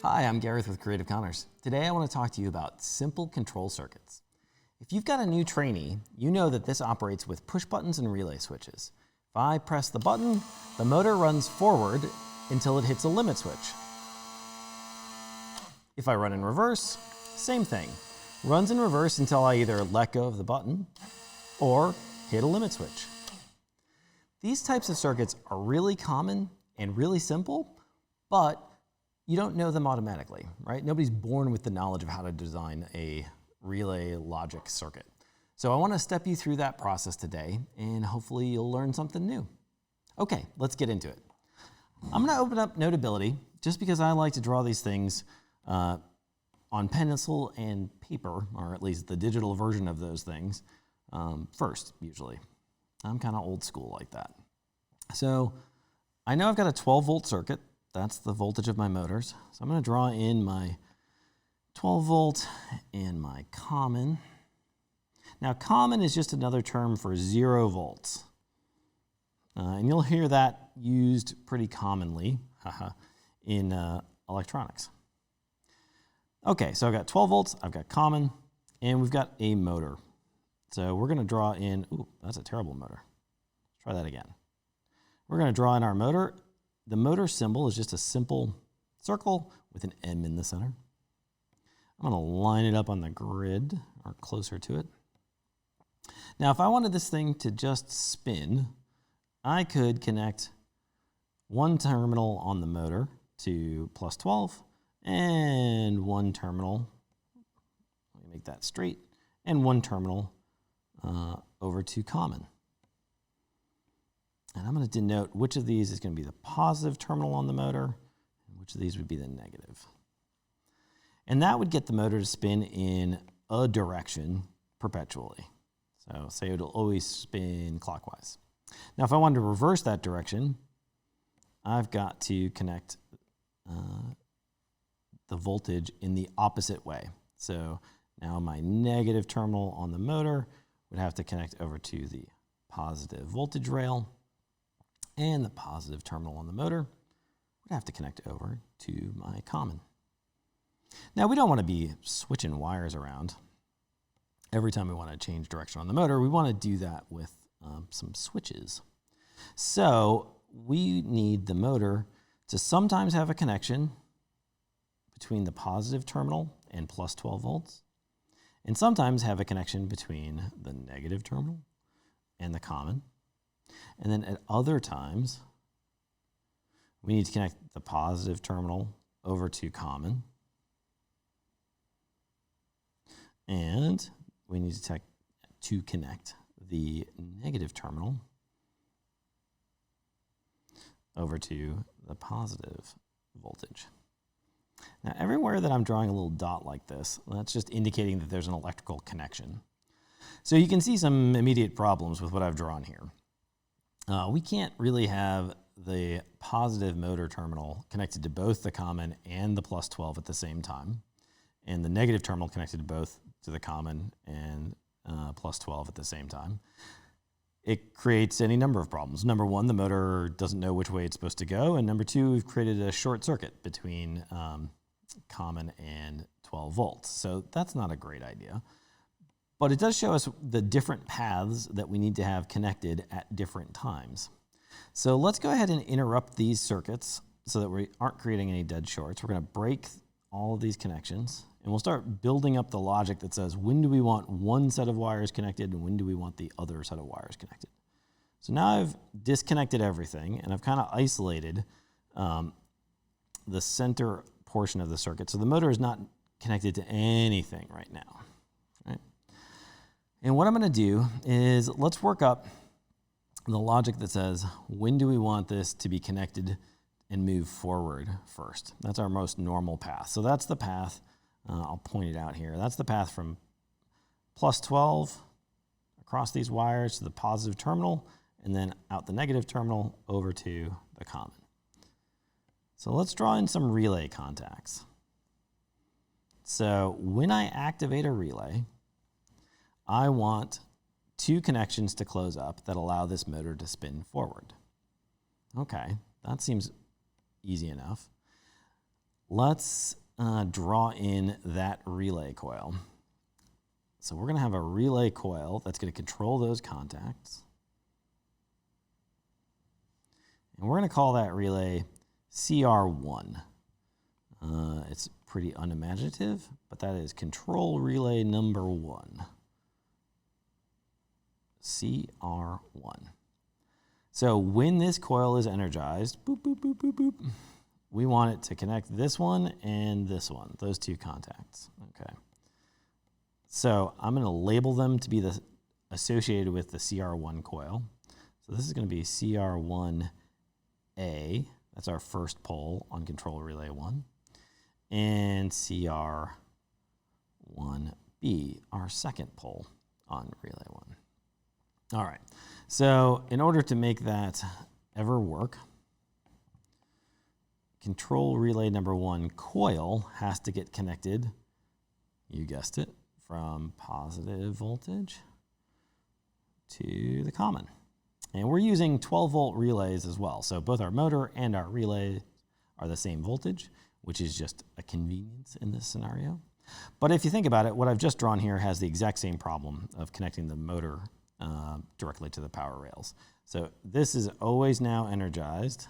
Hi, I'm Gareth with Creative Counters. Today I want to talk to you about simple control circuits. If you've got a new trainee, you know that this operates with push buttons and relay switches. If I press the button, the motor runs forward until it hits a limit switch. If I run in reverse, same thing. Runs in reverse until I either let go of the button or hit a limit switch. These types of circuits are really common and really simple, but you don't know them automatically, right? Nobody's born with the knowledge of how to design a relay logic circuit. So I want to step you through that process today, and hopefully you'll learn something new. Okay, let's get into it. I'm going to open up Notability just because I like to draw these things on pencil and paper, or at least the digital version of those things, first, usually. I'm kind of old school like that. So I know I've got a 12-volt circuit. That's the voltage of my motors. So I'm going to draw in my 12 volt and my common. Now common is just another term for 0 volts. And you'll hear that used pretty commonly in electronics. Okay, so I've got 12 volts, I've got common, and we've got a motor. So we're going to draw in, ooh, that's a terrible motor. Let's try that again. We're going to draw in our motor. The motor symbol is just a simple circle with an M in the center. I'm going to line it up on the grid, or closer to it. Now, if I wanted this thing to just spin, I could connect one terminal on the motor to plus 12, and one terminal, let me make that straight, and one terminal over to common. And I'm going to denote which of these is going to be the positive terminal on the motor, and which of these would be the negative. And that would get the motor to spin in a direction perpetually. So say it'll always spin clockwise. Now if I wanted to reverse that direction, I've got to connect the voltage in the opposite way. So now my negative terminal on the motor would have to connect over to the positive voltage rail, and the positive terminal on the motor would have to connect over to my common. Now we don't want to be switching wires around every time we want to change direction on the motor. We want to do that with some switches. So we need the motor to sometimes have a connection between the positive terminal and plus 12 volts, and sometimes have a connection between the negative terminal and the common. And then at other times, we need to connect the positive terminal over to common. And we need to connect the negative terminal over to the positive voltage. Now, everywhere that I'm drawing a little dot like this, that's just indicating that there's an electrical connection. So you can see some immediate problems with what I've drawn here. We can't really have the positive motor terminal connected to both the common and the plus 12 at the same time, and the negative terminal connected to both to the common and plus 12 at the same time. It creates any number of problems. Number one, the motor doesn't know which way it's supposed to go, and number two, we've created a short circuit between common and 12 volts. So that's not a great idea. But it does show us the different paths that we need to have connected at different times. So let's go ahead and interrupt these circuits so that we aren't creating any dead shorts. We're going to break all of these connections, and we'll start building up the logic that says, when do we want one set of wires connected and when do we want the other set of wires connected? So now I've disconnected everything, and I've kind of isolated the center portion of the circuit. So the motor is not connected to anything right now. And what I'm going to do is let's work up the logic that says, when do we want this to be connected and move forward first? That's our most normal path. So that's the path, I'll point it out here. That's the path from plus 12 across these wires to the positive terminal, and then out the negative terminal over to the common. So let's draw in some relay contacts. So when I activate a relay, I want two connections to close up that allow this motor to spin forward. Okay, that seems easy enough. Let's draw in that relay coil. So we're going to have a relay coil that's going to control those contacts. And we're going to call that relay CR1. It's pretty unimaginative, but that is control relay number 1. CR1. So when this coil is energized, boop, boop, boop, boop, boop, we want it to connect this one and this one, those two contacts. Okay. So I'm going to label them to be associated with the CR1 coil. So this is going to be CR1A. That's our first pole on control relay 1. And CR1B, our second pole on relay 1. All right. So in order to make that ever work, control relay number 1 coil has to get connected, you guessed it, from positive voltage to the common. And we're using 12-volt relays as well. So both our motor and our relay are the same voltage, which is just a convenience in this scenario. But if you think about it, what I've just drawn here has the exact same problem of connecting the motor directly to the power rails. So this is always now energized,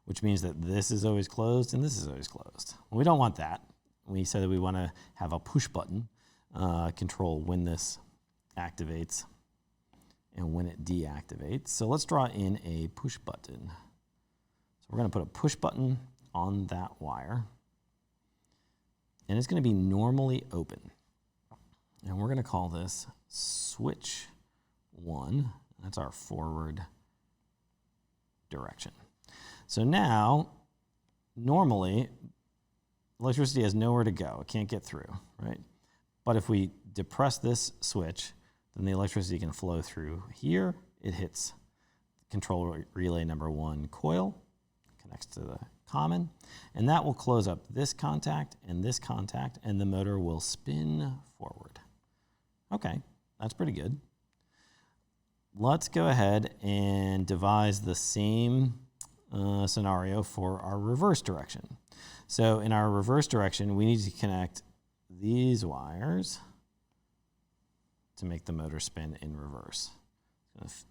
which means that this is always closed and this is always closed. Well, we don't want that. We said that we want to have a push button control when this activates and when it deactivates. So let's draw in a push button. So we're going to put a push button on that wire, and it's going to be normally open. And we're going to call this switch 1. That's our forward direction. So now, normally, electricity has nowhere to go. It can't get through, right? But if we depress this switch, then the electricity can flow through here. It hits control relay number 1 coil, connects to the common, and that will close up this contact, and the motor will spin forward. Okay, that's pretty good. Let's go ahead and devise the same scenario for our reverse direction. So in our reverse direction, we need to connect these wires to make the motor spin in reverse. It's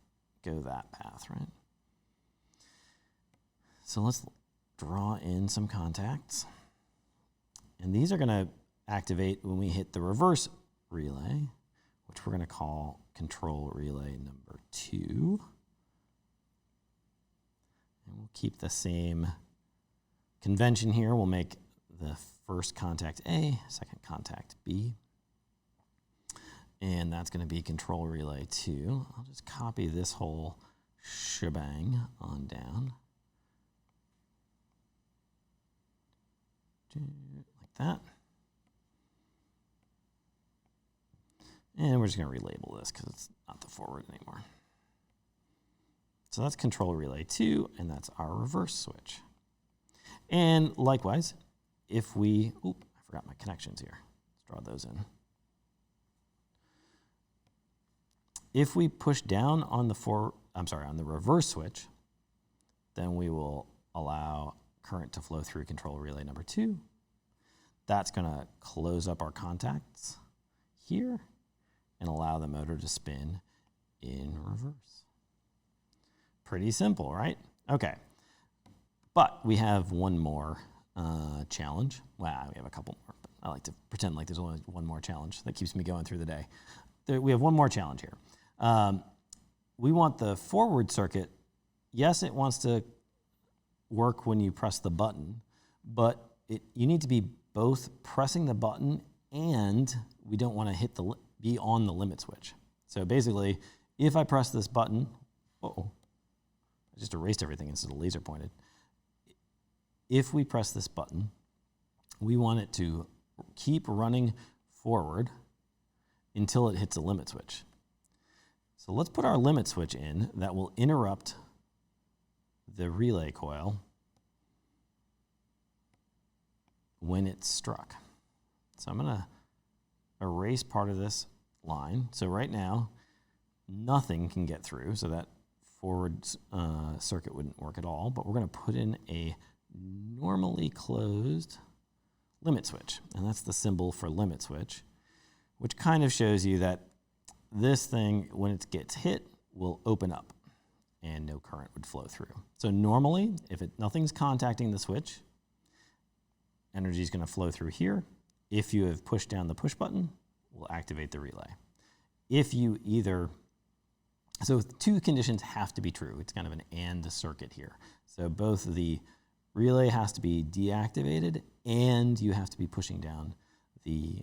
going to go that path, right? So let's draw in some contacts. And these are going to activate when we hit the reverse relay, which we're going to call control relay number 2. And we'll keep the same convention here. We'll make the first contact A, second contact B. And that's going to be control relay 2. I'll just copy this whole shebang on down. Like that. And we're just going to relabel this because it's not the forward anymore. So that's control relay 2, and that's our reverse switch. And likewise, if we, I forgot my connections here. Let's draw those in. If we push down on the reverse switch, then we will allow current to flow through control relay number 2. That's going to close up our contacts here and allow the motor to spin in reverse. Pretty simple, right? Okay. But we have one more challenge. Well, we have a couple more, but I like to pretend like there's only one more challenge. That keeps me going through the day. We have one more challenge here. We want the forward circuit. Yes, it wants to work when you press the button, but you need to be both pressing the button and we don't want to be on the limit switch. So basically, if I press this button, I just erased everything instead of laser pointed. If we press this button, we want it to keep running forward until it hits a limit switch. So let's put our limit switch in that will interrupt the relay coil when it's struck. So I'm going to erase part of this line. So right now, nothing can get through, so that forward circuit wouldn't work at all, but we're going to put in a normally closed limit switch. And that's the symbol for limit switch, which kind of shows you that this thing, when it gets hit, will open up and no current would flow through. So normally, if nothing's contacting the switch, energy is going to flow through here. If you have pushed down the push button, we'll activate the relay. If you so two conditions have to be true. It's kind of an and circuit here. So both the relay has to be deactivated and you have to be pushing down the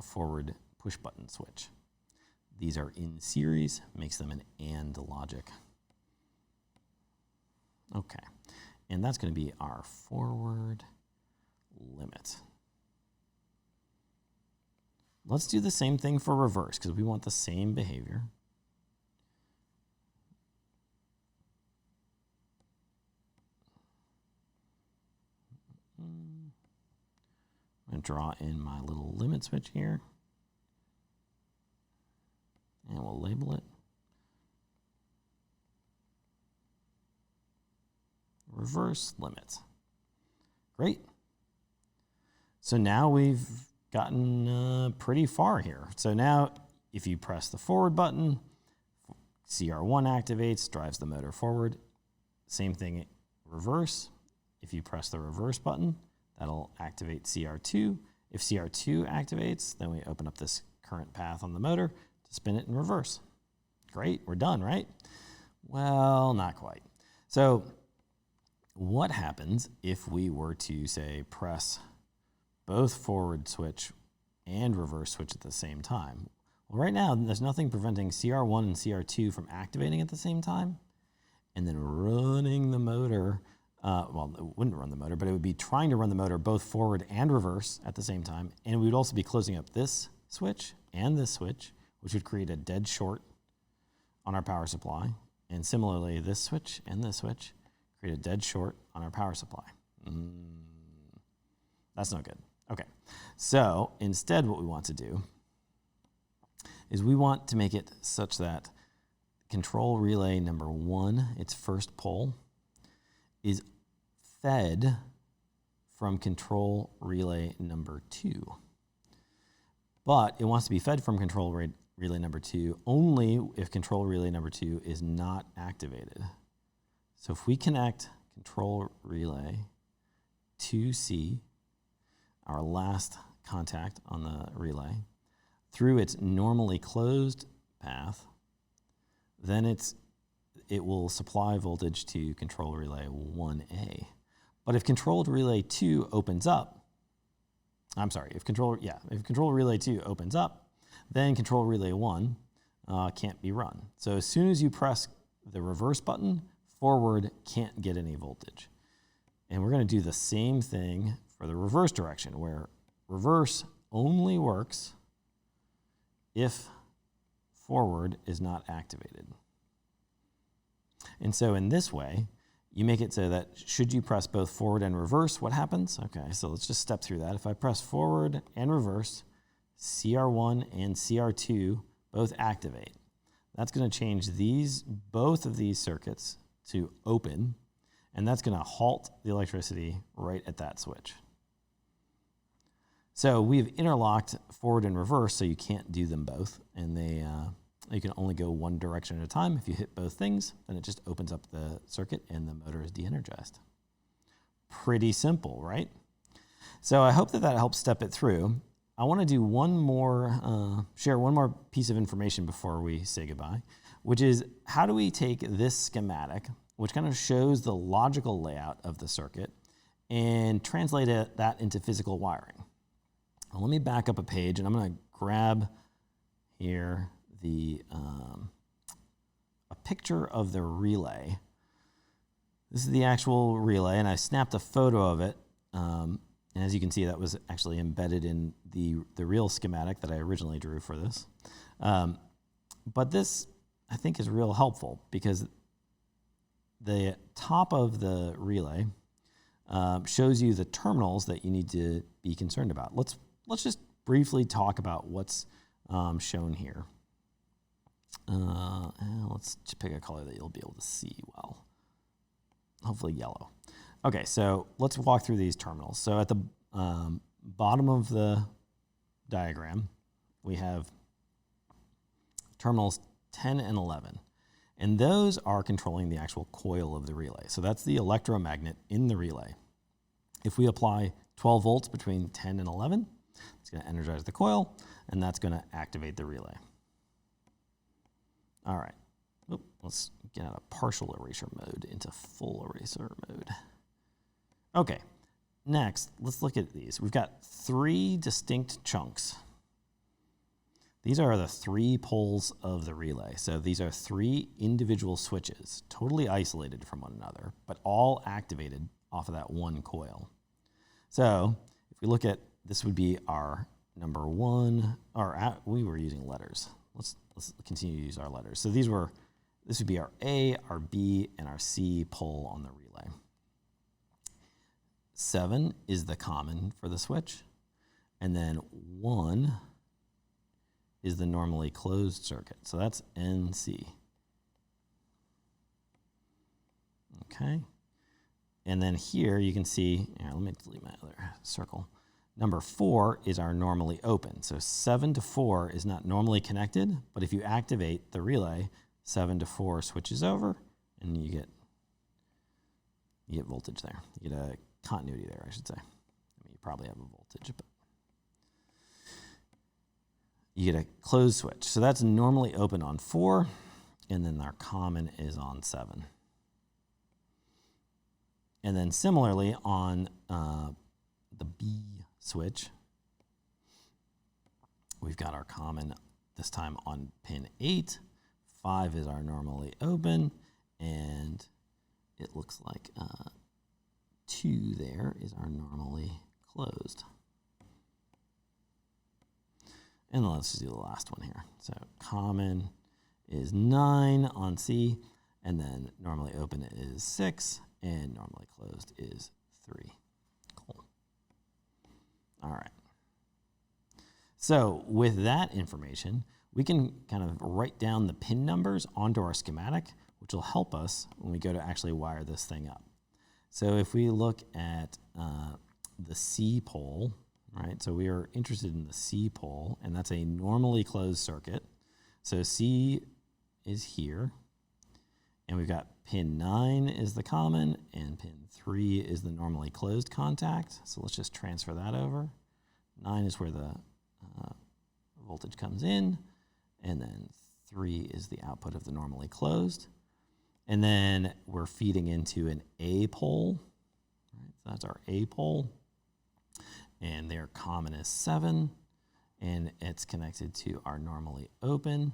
forward push button switch. These are in series, makes them an and logic. Okay, and that's going to be our forward limit. Let's do the same thing for reverse because we want the same behavior. I'm going to draw in my little limit switch here. And we'll label it reverse limit. Great. So now we've gotten pretty far here. So now if you press the forward button, CR1 activates, drives the motor forward. Same thing, reverse. If you press the reverse button, that'll activate CR2. If CR2 activates, then we open up this current path on the motor to spin it in reverse. Great, we're done, right? Well, not quite. So what happens if we were to, say, press both forward switch and reverse switch at the same time? Well, right now, there's nothing preventing CR1 and CR2 from activating at the same time and then running the motor. Well, it wouldn't run the motor, but it would be trying to run the motor both forward and reverse at the same time. And we would also be closing up this switch and this switch, which would create a dead short on our power supply. And similarly, this switch and this switch create a dead short on our power supply. That's not good. Okay, so instead what we want to do is we want to make it such that control relay number 1, its first pole, is fed from control relay number 2. But it wants to be fed from control relay number 2 only if control relay number 2 is not activated. So if we connect control relay 2C, our last contact on the relay, through its normally closed path, then it will supply voltage to control relay 1A. But if control relay 2 opens up, if control relay 2 opens up, then control relay 1 can't be run. So as soon as you press the reverse button, forward can't get any voltage. And we're going to do the same thing for the reverse direction, where reverse only works if forward is not activated. And so in this way, you make it so that should you press both forward and reverse, what happens? Okay, so let's just step through that. If I press forward and reverse, CR1 and CR2 both activate. That's going to change both of these circuits to open, and that's going to halt the electricity right at that switch. So we've interlocked forward and reverse, so you can't do them both, and you can only go one direction at a time. If you hit both things, then it just opens up the circuit and the motor is de-energized. Pretty simple, right? So I hope that helps step it through. I want to do share one more piece of information before we say goodbye, which is how do we take this schematic, which kind of shows the logical layout of the circuit, and translate that into physical wiring. Now, let me back up a page, and I'm going to grab here a picture of the relay. This is the actual relay, and I snapped a photo of it. And as you can see, that was actually embedded in the real schematic that I originally drew for this. But this, I think, is real helpful because the top of the relay shows you the terminals that you need to be concerned about. Let's just briefly talk about what's shown here. Let's just pick a color that you'll be able to see well. Hopefully yellow. Okay, so let's walk through these terminals. So at the bottom of the diagram, we have terminals 10 and 11. And those are controlling the actual coil of the relay. So that's the electromagnet in the relay. If we apply 12 volts between 10 and 11, it's going to energize the coil, and that's going to activate the relay. All right, let's get out of partial eraser mode into full eraser mode. Okay, next, let's look at these. We've got 3 distinct chunks. These are the 3 poles of the relay. So these are 3 individual switches, totally isolated from one another, but all activated off of that one coil. So if we look at, this would be our number 1, or we were using letters. Let's continue to use our letters. So this would be our A, our B, and our C pole on the relay. 7 is the common for the switch, and then 1 is the normally closed circuit. So that's NC. Okay. And then here you can see, let me delete my other circle. Number 4 is our normally open. So 7 to 4 is not normally connected, but if you activate the relay, 7 to 4 switches over, and you get voltage there. You get a continuity there, I should say. I mean, you probably have a voltage, but you get a closed switch. So that's normally open on 4, and then our common is on 7. And then similarly on the B switch, we've got our common this time on pin 8. 5 is our normally open, and it looks like 2 there is our normally closed. And then let's just do the last one here. So common is 9 on C, and then normally open is 6, and normally closed is 3. Cool. All right. So with that information, we can kind of write down the pin numbers onto our schematic, which will help us when we go to actually wire this thing up. So if we look at the C pole, right? So we are interested in the C pole, and that's a normally closed circuit. So C is here, and we've got pin 9 is the common, and pin 3 is the normally closed contact. So let's just transfer that over. 9 is where the voltage comes in, and then 3 is the output of the normally closed. And then we're feeding into an A pole. Right? So that's our A pole. And their common is 7, and it's connected to our normally open.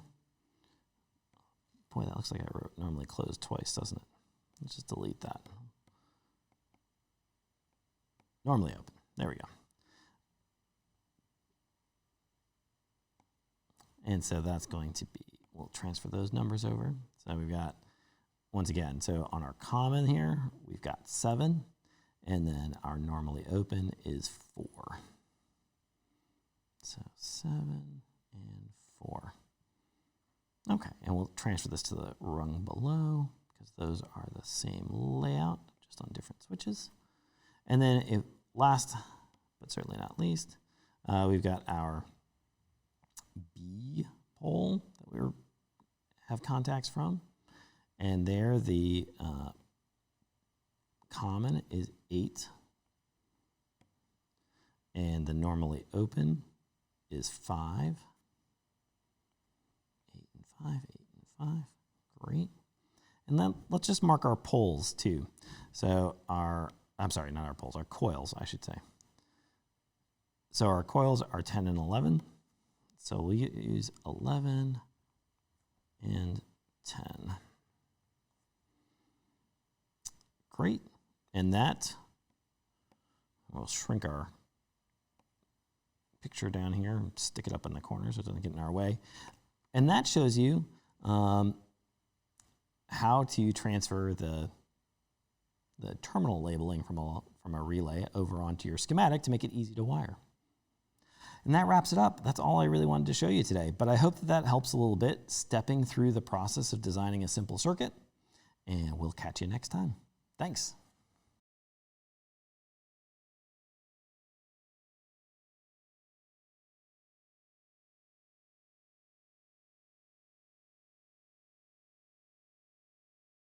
Boy, that looks like I wrote normally closed twice, doesn't it? Let's just delete that. Normally open. There we go. And so that's going to be, we'll transfer those numbers over. So we've got, once again, so on our common here, we've got 7. And then our normally open is 4. So 7 and 4. Okay, and we'll transfer this to the rung below because those are the same layout, just on different switches. And then last, but certainly not least, we've got our B pole that we have contacts from. And there the common is 8, and the normally open is 5. 8 and 5, 8 and 5, great. And then let's just mark our poles too. So I'm sorry, not our poles, our coils, I should say. So our coils are 10 and 11. So we'll use 11 and 10. Great. And that, we'll shrink our picture down here and stick it up in the corner so it doesn't get in our way. And that shows you how to transfer the terminal labeling from a relay over onto your schematic to make it easy to wire. And that wraps it up. That's all I really wanted to show you today. But I hope that helps a little bit, stepping through the process of designing a simple circuit. And we'll catch you next time. Thanks.